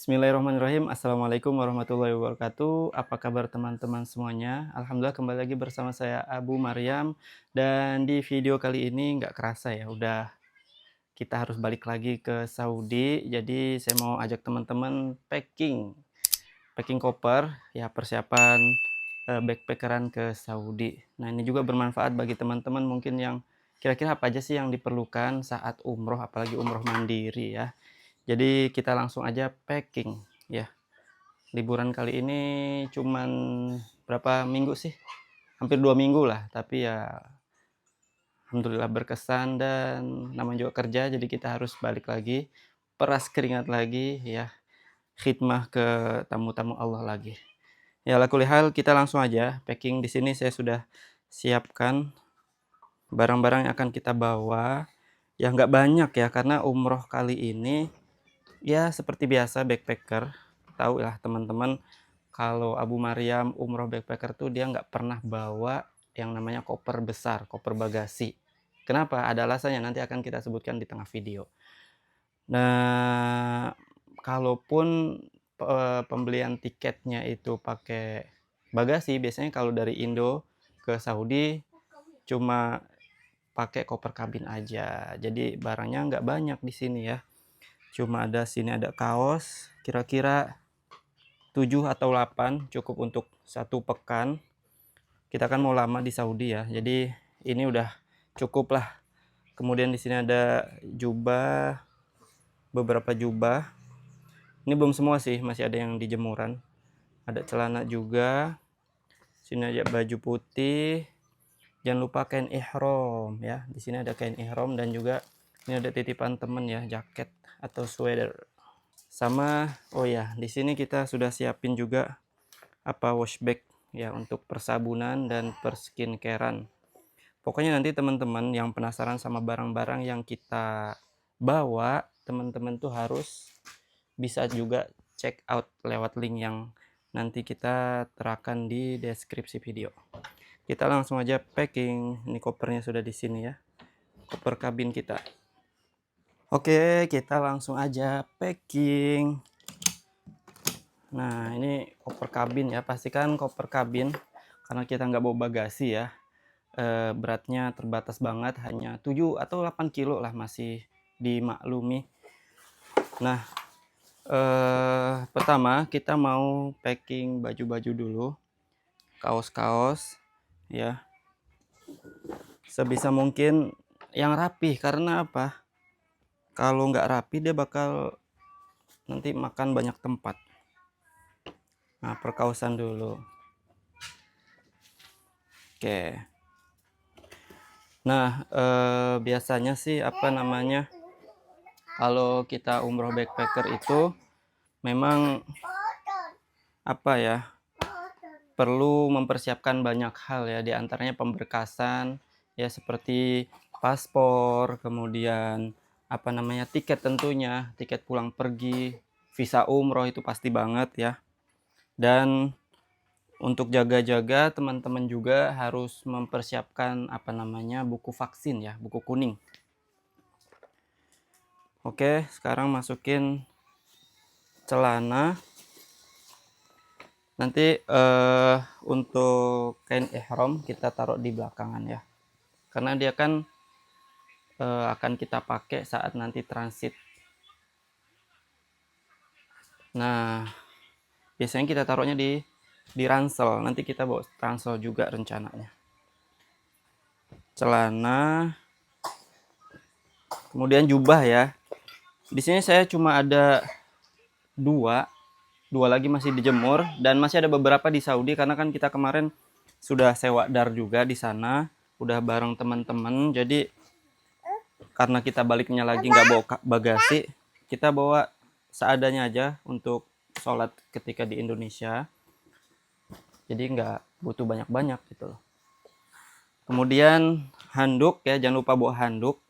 Bismillahirrahmanirrahim. Assalamualaikum warahmatullahi wabarakatuh. Apa kabar teman-teman semuanya? Alhamdulillah kembali lagi bersama saya Abu Maryam. Dan di video kali ini nggak kerasa ya, udah kita harus balik lagi ke Saudi. Jadi saya mau ajak teman-teman packing, packing koper, ya persiapan backpackeran ke Saudi. Nah ini juga bermanfaat bagi teman-teman mungkin yang kira-kira apa aja sih yang diperlukan saat umroh, apalagi umroh mandiri ya. Jadi kita langsung aja packing ya. Liburan kali ini cuman berapa minggu sih? Hampir 2 minggu lah, tapi ya alhamdulillah berkesan dan namanya juga kerja jadi kita harus balik lagi, peras keringat lagi ya, khidmah ke tamu-tamu Allah lagi. Ya ala kulli hal kita langsung aja packing. Di sini saya sudah siapkan barang-barang yang akan kita bawa. Ya nggak banyak ya karena umroh kali ini ya seperti biasa backpacker, tahu lah teman-teman kalau Abu Maryam umroh backpacker tuh dia nggak pernah bawa yang namanya koper besar, koper bagasi. Kenapa? Ada alasannya, nanti akan kita sebutkan di tengah video. Nah, kalaupun, pembelian tiketnya itu pakai bagasi, biasanya kalau dari Indo ke Saudi cuma pakai koper kabin aja. Jadi barangnya nggak banyak di sini ya. Cuma ada sini ada kaos, kira-kira 7 atau 8 cukup untuk 1 pekan. Kita kan mau lama di Saudi ya, jadi ini udah cukup lah. Kemudian di sini ada jubah, beberapa jubah. Ini belum semua sih, masih ada yang di jemuran. Ada celana juga. Sini ada baju putih. Jangan lupa kain ihram ya. Di sini ada kain ihram dan juga ini ada titipan temen ya, jaket atau sweater. Sama oh ya, di sini kita sudah siapin juga wash bag ya untuk persabunan dan perskincarean. Pokoknya nanti teman-teman yang penasaran sama barang-barang yang kita bawa, teman-teman tuh harus bisa juga check out lewat link yang nanti kita terakan di deskripsi video. Kita langsung aja packing. Ini kopernya sudah di sini ya. Koper kabin kita. Oke, kita langsung aja packing. Nah, ini koper kabin ya. Pastikan koper kabin karena kita nggak bawa bagasi ya. Beratnya terbatas banget, hanya 7 atau 8 kilo lah, masih dimaklumi. Nah, pertama kita mau packing baju-baju dulu, kaos-kaos ya. Sebisa mungkin yang rapi, karena apa? Kalau nggak rapi dia bakal nanti makan banyak tempat. Nah, perkaosan dulu. Oke. Nah, biasanya sih kalau kita umroh backpacker itu memang perlu mempersiapkan banyak hal ya, di antaranya pemberkasan ya seperti paspor, kemudian tiket tentunya, tiket pulang pergi, visa umroh itu pasti banget ya. Dan untuk jaga-jaga teman-teman juga harus mempersiapkan buku vaksin ya, buku kuning. Oke, sekarang masukin celana. Nanti untuk kain ihram kita taruh di belakangan ya, karena dia kan akan kita pakai saat nanti transit. Nah, biasanya kita taruhnya di ransel, nanti kita bawa ransel juga rencananya. Celana, kemudian jubah ya. Di sini saya cuma ada dua lagi masih dijemur, dan masih ada beberapa di Saudi karena kan kita kemarin sudah sewa dar juga di sana, udah bareng teman-teman. Jadi karena kita baliknya lagi nggak bawa bagasi, kita bawa seadanya aja untuk sholat ketika di Indonesia. Jadi nggak butuh banyak-banyak gitu loh. Kemudian handuk ya, jangan lupa bawa handuk.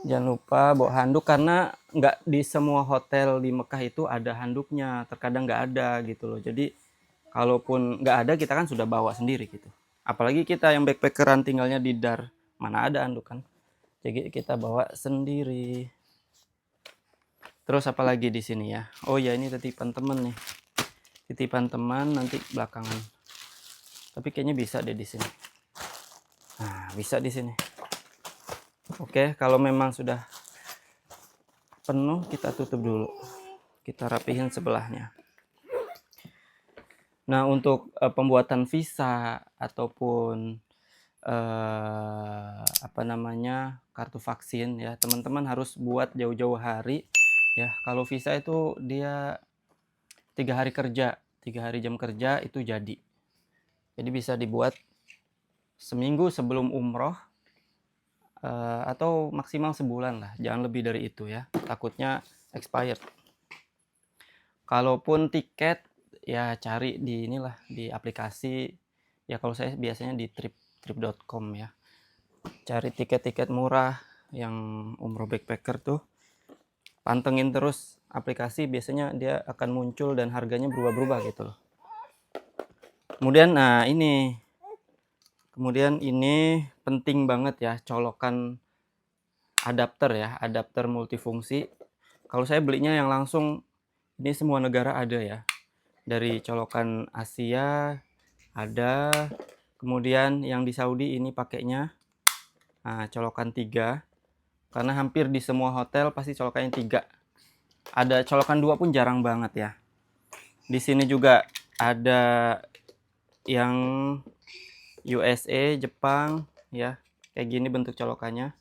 Jangan lupa bawa handuk karena nggak di semua hotel di Mekah itu ada handuknya, terkadang nggak ada gitu loh. Jadi kalaupun nggak ada, kita kan sudah bawa sendiri gitu. Apalagi kita yang backpackeran tinggalnya di dar, mana ada handuk kan. Jadi kita bawa sendiri. Terus apalagi di sini ya? Oh ya, ini titipan temen nih. Titipan teman nanti belakangan. Tapi kayaknya bisa deh di sini. Nah, bisa di sini. Oke, kalau memang sudah penuh kita tutup dulu. Kita rapihin sebelahnya. Nah, untuk pembuatan visa ataupun apa namanya, kartu vaksin ya, teman-teman harus buat jauh-jauh hari ya. Kalau visa itu dia 3 hari kerja, 3 hari jam kerja itu jadi. Jadi bisa dibuat seminggu sebelum umroh atau maksimal sebulan lah, jangan lebih dari itu ya, takutnya expired. Kalaupun tiket ya cari di inilah, di aplikasi ya, kalau saya biasanya di trip.com ya. Cari tiket-tiket murah yang umroh backpacker tuh, pantengin terus aplikasi, biasanya dia akan muncul dan harganya berubah-berubah gitu loh. Kemudian kemudian ini penting banget ya, colokan adapter ya, adapter multifungsi. Kalau saya belinya yang langsung, ini semua negara ada ya. Dari colokan Asia ada, kemudian yang di Saudi ini pakainya colokan 3, karena hampir di semua hotel pasti colokannya 3. Ada colokan 2 pun jarang banget ya. Di sini juga ada yang USA, Jepang ya. Kayak gini bentuk colokannya.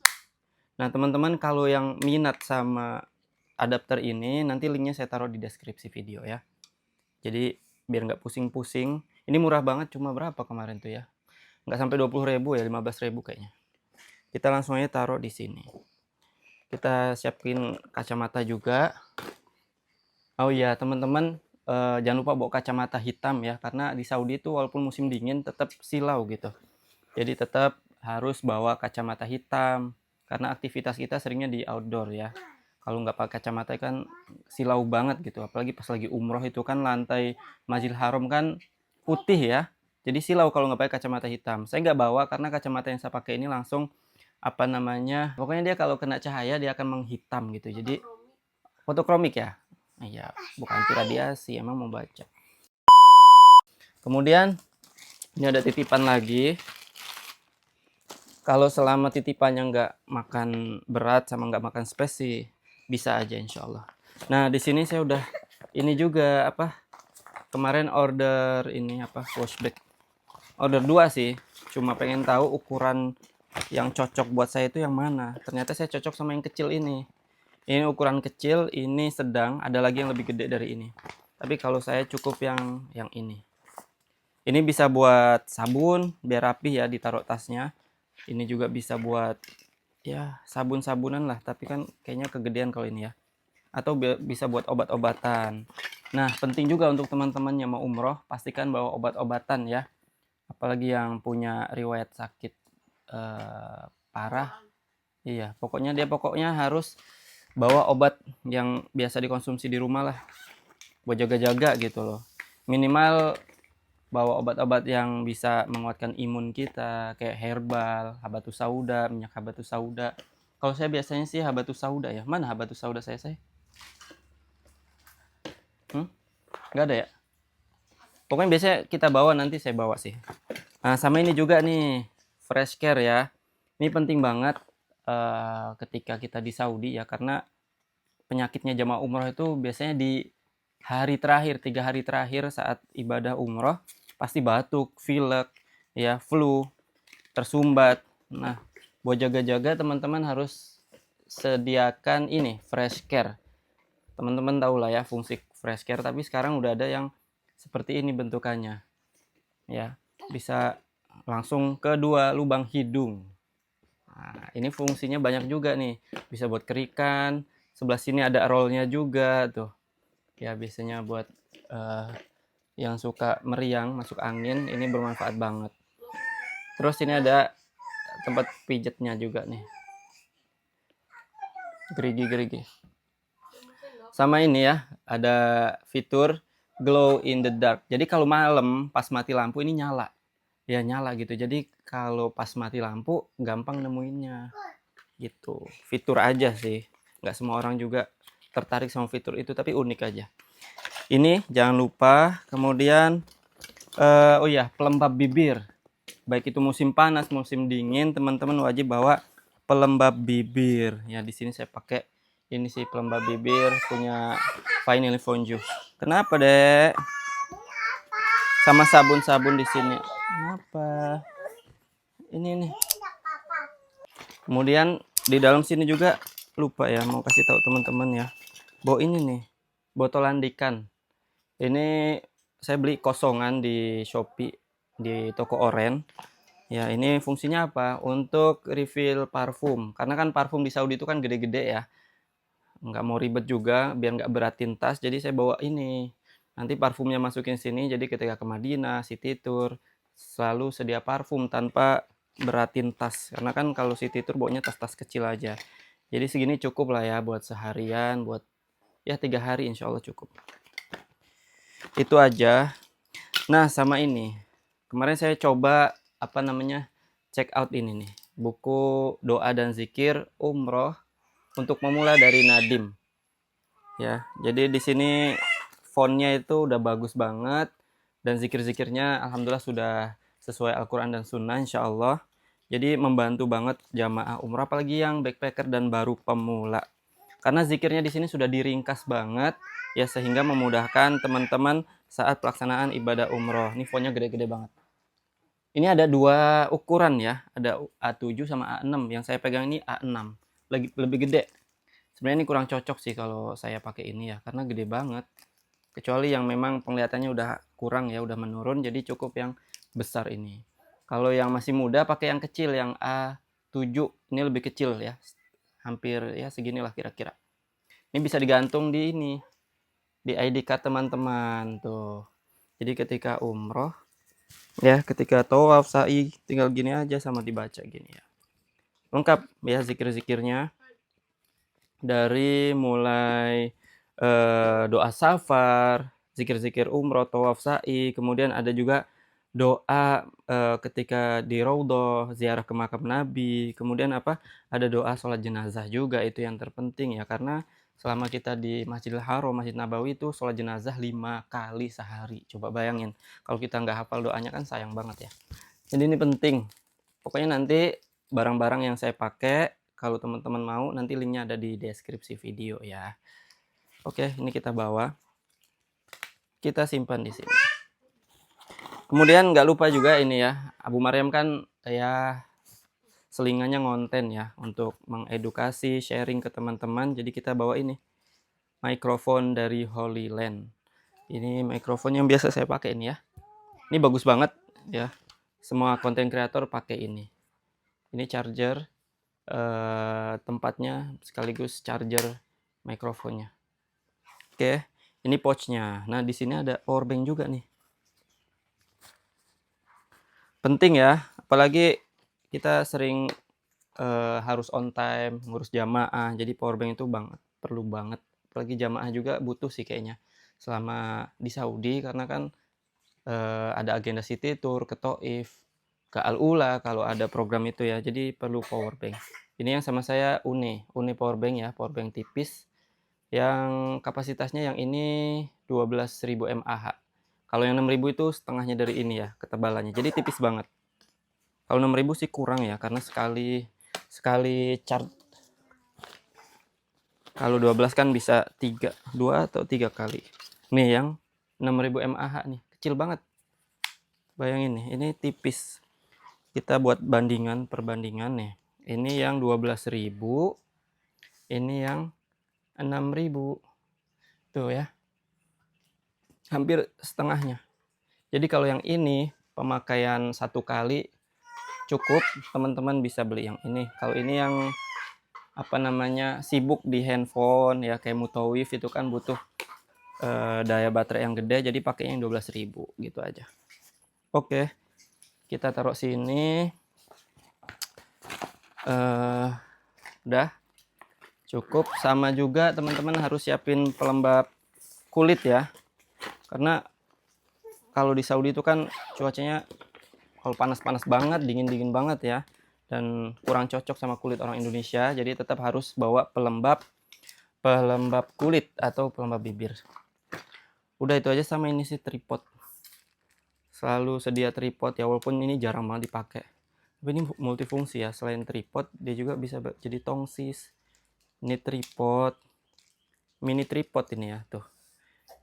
Nah, teman-teman kalau yang minat sama adapter ini, nanti linknya saya taruh di deskripsi video ya. Jadi biar nggak pusing-pusing. Ini murah banget, cuma berapa kemarin tuh ya? Nggak sampai 20.000 ya, 15.000 kayaknya. Kita langsung aja taruh di sini. Kita siapin kacamata juga. Oh iya, teman-teman, jangan lupa bawa kacamata hitam ya, karena di Saudi itu walaupun musim dingin tetap silau gitu. Jadi tetap harus bawa kacamata hitam, karena aktivitas kita seringnya di outdoor ya. Kalau nggak pakai kacamata kan silau banget gitu, apalagi pas lagi umroh itu kan lantai Masjidil Haram kan putih ya. Jadi silau kalau nggak pakai kacamata hitam. Saya nggak bawa karena kacamata yang saya pakai ini langsung apa namanya, pokoknya dia kalau kena cahaya dia akan menghitam gitu. Jadi fotokromik ya. Iya, bukan anti radiasi, emang mau baca. Kemudian ini ada titipan lagi. Kalau selama titipannya nggak makan berat sama nggak makan space sih bisa aja insya Allah. Nah di sini saya udah ini juga apa, kemarin order ini apa, washback. Order 2 sih, cuma pengen tahu ukuran yang cocok buat saya itu yang mana. Ternyata saya cocok sama yang kecil ini. Ini ukuran kecil, ini sedang, ada lagi yang lebih gede dari ini. Tapi kalau saya cukup yang ini. Ini bisa buat sabun biar rapi ya, ditaruh tasnya. Ini juga bisa buat ya sabun-sabunan lah, tapi kan kayaknya kegedean kalau ini ya. Atau bisa buat obat-obatan. Nah, penting juga untuk teman-teman yang mau umroh, pastikan bawa obat-obatan ya. Apalagi yang punya riwayat sakit parah. Iya, pokoknya harus bawa obat yang biasa dikonsumsi di rumah lah, buat jaga-jaga gitu loh. Minimal bawa obat-obat yang bisa menguatkan imun kita, kayak herbal, habatus sauda, minyak habatus sauda. Kalau saya biasanya sih habatus sauda ya. Mana habatus sauda saya? Nggak ada ya? Pokoknya biasanya kita bawa, nanti saya bawa sih. Nah, sama ini juga nih, fresh care ya. Ini penting banget ketika kita di Saudi ya, karena penyakitnya jamaah umroh itu biasanya di hari terakhir, 3 hari terakhir saat ibadah umroh, pasti batuk, pilek, ya, flu, tersumbat. Nah, buat jaga-jaga teman-teman harus sediakan ini, fresh care. Teman-teman tahu lah ya fungsi fresh care, tapi sekarang udah ada yang seperti ini bentukannya. Ya, bisa langsung ke 2 lubang hidung. Nah, ini fungsinya banyak juga nih. Bisa buat kerikan, sebelah sini ada rollnya juga tuh. Ya, biasanya buat yang suka meriang, masuk angin, ini bermanfaat banget. Terus ini ada tempat pijetnya juga nih. Gerigi-gerigi. Sama ini ya, ada fitur glow in the dark. Jadi kalau malam pas mati lampu ini nyala. Ya nyala gitu. Jadi kalau pas mati lampu gampang nemuinnya. Gitu. Fitur aja sih. Nggak semua orang juga tertarik sama fitur itu, tapi unik aja. Ini jangan lupa, kemudian oh iya, pelembab bibir. Baik itu musim panas, musim dingin, teman-teman wajib bawa pelembab bibir. Ya, di sini saya pakai ini sih pelembab bibir punya Finally Found You. Kenapa, Dek? Sama sabun-sabun di sini. Kenapa? Ini nih. Kemudian di dalam sini juga lupa ya, mau kasih tahu teman-teman ya. Bawa ini nih, botol landikan. Ini saya beli kosongan di Shopee di toko oren. Ya, ini fungsinya apa? Untuk refill parfum. Karena kan parfum di Saudi itu kan gede-gede ya. Nggak mau ribet juga, biar nggak beratin tas. Jadi saya bawa ini. Nanti parfumnya masukin sini. Jadi ketika ke Madinah, City Tour, selalu sedia parfum tanpa beratin tas. Karena kan kalau City Tour bawanya tas-tas kecil aja. Jadi segini cukup lah ya buat seharian, buat ya 3 hari insya Allah cukup. Itu aja. Nah, sama ini. Kemarin saya coba check out ini nih, buku doa dan zikir umroh untuk memula dari Nadim. Ya, jadi di sini fontnya itu udah bagus banget dan zikir-zikirnya alhamdulillah sudah sesuai Al-Qur'an dan Sunnah insyaallah. Jadi membantu banget jamaah umrah apalagi yang backpacker dan baru pemula. Karena zikirnya di sini sudah diringkas banget ya sehingga memudahkan teman-teman saat pelaksanaan ibadah umroh. Ini fontnya gede-gede banget. Ini ada 2 ukuran ya, ada A7 sama A6. Yang saya pegang ini A6, lebih gede. Sebenarnya ini kurang cocok sih kalau saya pakai ini ya, karena gede banget. Kecuali yang memang penglihatannya udah kurang ya, udah menurun, jadi cukup yang besar ini. Kalau yang masih muda pakai yang kecil, yang A7. Ini lebih kecil ya, hampir ya seginilah kira-kira. Ini bisa digantung di ini, di ID card teman-teman tuh. Jadi ketika umroh ya, ketika tawaf, sa'i, tinggal gini aja sama dibaca gini ya. Lengkap ya zikir-zikirnya. Dari mulai doa safar, zikir-zikir umroh, tawaf, sa'i, kemudian ada juga doa ketika di raudhah, ziarah ke makam Nabi, kemudian ada doa sholat jenazah juga, itu yang terpenting ya, karena selama kita di Masjidil Haram, Masjid Nabawi itu sholat jenazah 5 kali sehari. Coba bayangin, kalau kita nggak hafal doanya kan sayang banget ya. Jadi ini penting. Pokoknya nanti barang-barang yang saya pakai, kalau teman-teman mau, nanti linknya ada di deskripsi video ya. Oke, ini kita bawa. Kita simpan di sini. Kemudian nggak lupa juga ini ya, Abu Maryam kan ya selingannya ngonten ya untuk mengedukasi, sharing ke teman-teman. Jadi kita bawa ini mikrofon dari Holy Land. Ini mikrofon yang biasa saya pakai ini ya. Ini bagus banget ya. Semua konten kreator pakai ini. Ini charger tempatnya sekaligus charger mikrofonnya. Oke, ini pouchnya. Nah, di sini ada power bank juga nih. Penting ya, apalagi kita sering harus on time, ngurus jamaah, jadi power bank itu perlu banget. Apalagi jamaah juga butuh sih kayaknya selama di Saudi, karena kan ada agenda City Tour, ke Thaif, ke Al-Ula kalau ada program itu ya, jadi perlu power bank. Ini yang sama saya Une power bank ya, power bank tipis yang kapasitasnya yang ini 12.000 mAh. Kalau yang 6.000 itu setengahnya dari ini ya, ketebalannya. Jadi tipis banget. Kalau 6.000 sih kurang ya, karena sekali charge. Kalau 12 kan bisa 2 atau 3 kali. Nih yang 6.000 mAh nih, kecil banget. Bayangin nih, ini tipis. Kita buat perbandingan nih. Ini yang 12.000, ini yang 6.000. Tuh ya. Hampir setengahnya. Jadi kalau yang ini pemakaian 1 kali cukup, teman-teman bisa beli yang ini. Kalau ini yang sibuk di handphone ya kayak Mutawif itu kan butuh daya baterai yang gede, jadi pakainya yang 12.000 gitu aja. Oke, kita taruh sini. Udah cukup. Sama juga teman-teman harus siapin pelembab kulit ya, karena kalau di Saudi itu kan cuacanya kalau panas-panas banget, dingin-dingin banget ya, dan kurang cocok sama kulit orang Indonesia, jadi tetap harus bawa pelembab pelembab kulit atau pelembab bibir. Udah itu aja, sama ini sih tripod. Selalu sedia tripod ya, walaupun ini jarang banget dipakai. Tapi ini multifungsi ya, selain tripod dia juga bisa jadi tongsis. Ini tripod, mini tripod ini ya, tuh.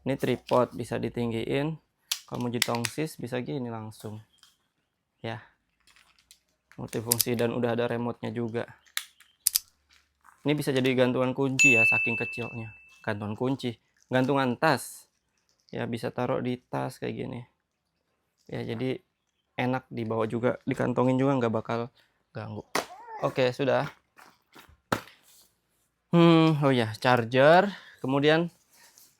Ini tripod bisa ditinggiin. Kalau mau jadi tongsis bisa gini langsung. Ya. Multifungsi dan udah ada remote-nya juga. Ini bisa jadi gantungan kunci ya, saking kecilnya. Gantungan kunci, gantungan tas. Ya bisa taruh di tas kayak gini. Ya jadi enak dibawa juga, dikantongin juga nggak bakal ganggu. Oke, sudah. Oh ya, charger. Kemudian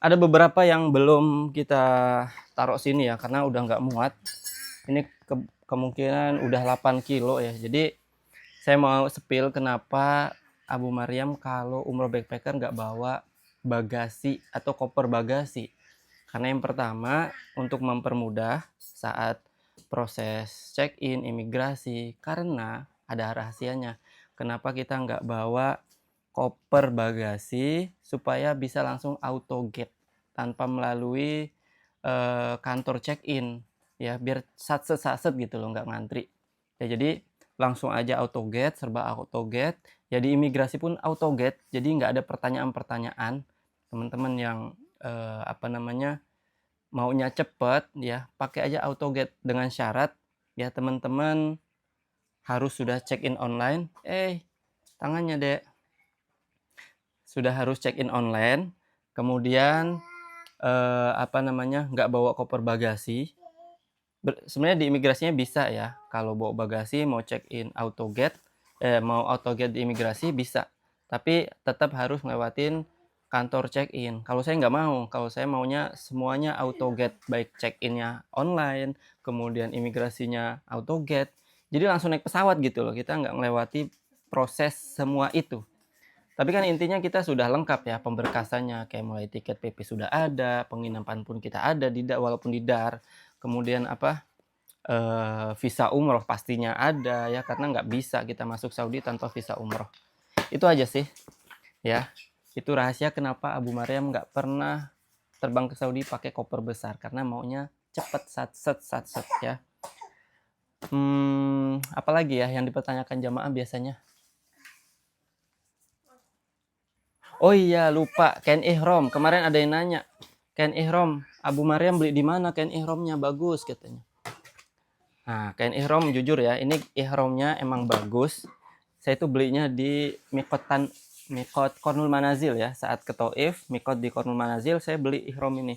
ada beberapa yang belum kita taruh sini ya, karena udah nggak muat. Ini kemungkinan udah 8 kilo ya. Jadi saya mau spill kenapa Abu Maryam kalau umroh backpacker nggak bawa bagasi atau koper bagasi. Karena yang pertama, untuk mempermudah saat proses check-in, imigrasi, karena ada rahasianya. Kenapa kita nggak bawa koper bagasi supaya bisa langsung auto gate tanpa melalui kantor check-in ya, biar satset gitu loh, nggak ngantri. Ya jadi langsung aja auto gate, serba auto gate. Jadi imigrasi pun auto gate, jadi nggak ada pertanyaan-pertanyaan. Teman-teman yang maunya cepet ya, pakai aja auto gate dengan syarat ya teman-teman harus sudah check in online. Tangannya dek, sudah harus check in online, kemudian nggak bawa koper bagasi. Sebenarnya di imigrasinya bisa ya, kalau bawa bagasi mau check in auto gate, mau auto gate di imigrasi bisa, tapi tetap harus ngelewatin kantor check in. Kalau saya nggak mau, kalau saya maunya semuanya auto gate, baik check innya online, kemudian imigrasinya auto gate, jadi langsung naik pesawat gitu loh, kita nggak melewati proses semua itu. Tapi kan intinya kita sudah lengkap ya pemberkasannya, kayak mulai tiket PP sudah ada, penginapan pun kita ada walaupun di DAR, kemudian visa umroh pastinya ada ya, karena nggak bisa kita masuk Saudi tanpa visa umroh. Itu aja sih ya, itu rahasia kenapa Abu Maryam nggak pernah terbang ke Saudi pakai koper besar, karena maunya cepet satset ya. Apalagi ya yang dipertanyakan jamaah biasanya? Oh iya, lupa, kain ihram. Kemarin ada yang nanya, kain ihram Abu Maryam beli di mana? Kain ihramnya bagus katanya. Nah, kain ihram jujur ya, ini ihramnya emang bagus. Saya itu belinya di Miqat Qornul Manazil ya. Saat ke Taif, Miqat di Qornul Manazil, saya beli ihram ini.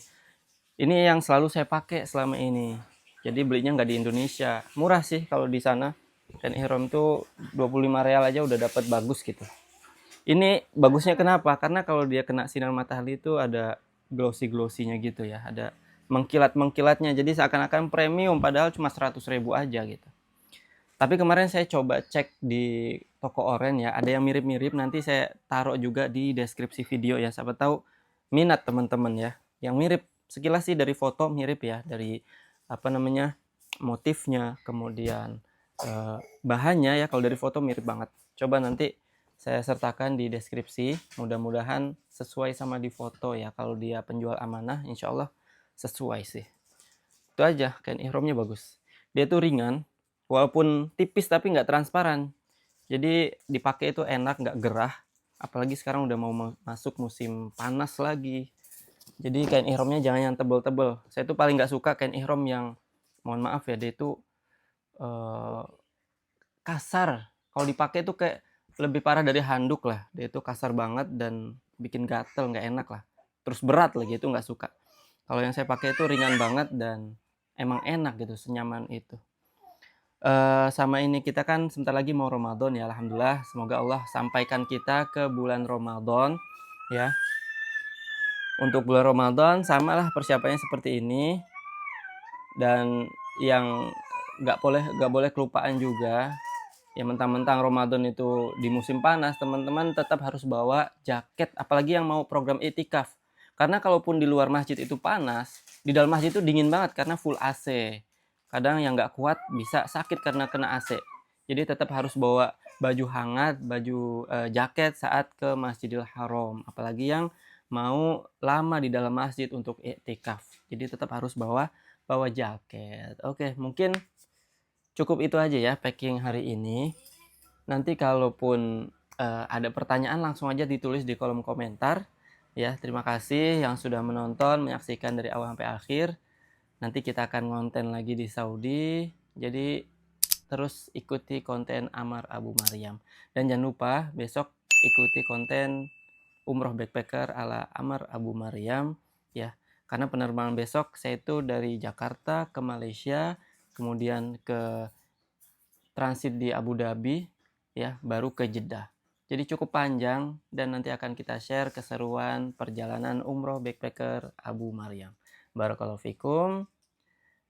Ini yang selalu saya pakai selama ini. Jadi belinya nggak di Indonesia. Murah sih kalau di sana. Kain ihram itu 25 real aja udah dapat bagus gitu. Ini bagusnya kenapa? Karena kalau dia kena sinar matahari itu ada glossy-glossinya gitu ya, ada mengkilat-mengkilatnya, jadi seakan-akan premium padahal cuma 100.000 aja gitu. Tapi kemarin saya coba cek di toko oren ya, ada yang mirip-mirip, nanti saya taruh juga di deskripsi video ya, siapa tahu minat teman-teman ya. Yang mirip sekilas sih dari foto mirip ya, dari motifnya, kemudian bahannya ya, kalau dari foto mirip banget. Coba nanti saya sertakan di deskripsi, mudah-mudahan sesuai sama di foto ya. Kalau dia penjual amanah, insya Allah sesuai sih. Itu aja, kain ihramnya bagus. Dia tuh ringan, walaupun tipis tapi nggak transparan. Jadi dipakai itu enak, nggak gerah. Apalagi sekarang udah mau masuk musim panas lagi. Jadi kain ihramnya jangan yang tebel-tebel. Saya tuh paling nggak suka kain ihram yang, mohon maaf ya, dia itu kasar. Kalau dipakai tuh kayak lebih parah dari handuk lah. Dia itu kasar banget dan bikin gatel, nggak enak lah. Terus berat lagi, itu nggak suka. Kalau yang saya pakai itu ringan banget dan emang enak gitu, senyaman itu. Sama ini kita kan sebentar lagi mau Ramadan ya, alhamdulillah. Semoga Allah sampaikan kita ke bulan Ramadan ya. Untuk bulan Ramadan samalah persiapannya seperti ini. Dan yang nggak boleh kelupaan juga. Ya mentang-mentang Ramadan itu di musim panas, teman-teman tetap harus bawa jaket, apalagi yang mau program i'tikaf. Karena kalaupun di luar masjid itu panas, di dalam masjid itu dingin banget karena full AC. Kadang yang nggak kuat bisa sakit karena kena AC. Jadi tetap harus bawa baju hangat, baju, jaket saat ke Masjidil Haram, apalagi yang mau lama di dalam masjid untuk iktikaf. Jadi tetap harus bawa bawa jaket. Oke, mungkin cukup itu aja ya packing hari ini. Nanti kalaupun, ada pertanyaan langsung aja ditulis di kolom komentar, ya. Terima kasih yang sudah menonton, menyaksikan dari awal sampai akhir. Nanti kita akan ngonten lagi di Saudi, jadi terus ikuti konten Amar Abu Maryam. Dan jangan lupa besok ikuti konten umroh backpacker ala Amar Abu Maryam, ya. Karena penerbangan besok saya itu dari Jakarta ke Malaysia, kemudian ke transit di Abu Dhabi, ya, baru ke Jeddah. Jadi cukup panjang dan nanti akan kita share keseruan perjalanan umroh backpacker Abu Maryam. Barakallahu fikum.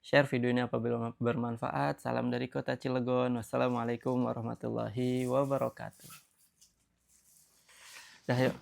Share video ini apabila bermanfaat. Salam dari kota Cilegon. Wassalamualaikum warahmatullahi wabarakatuh. Dah yuk.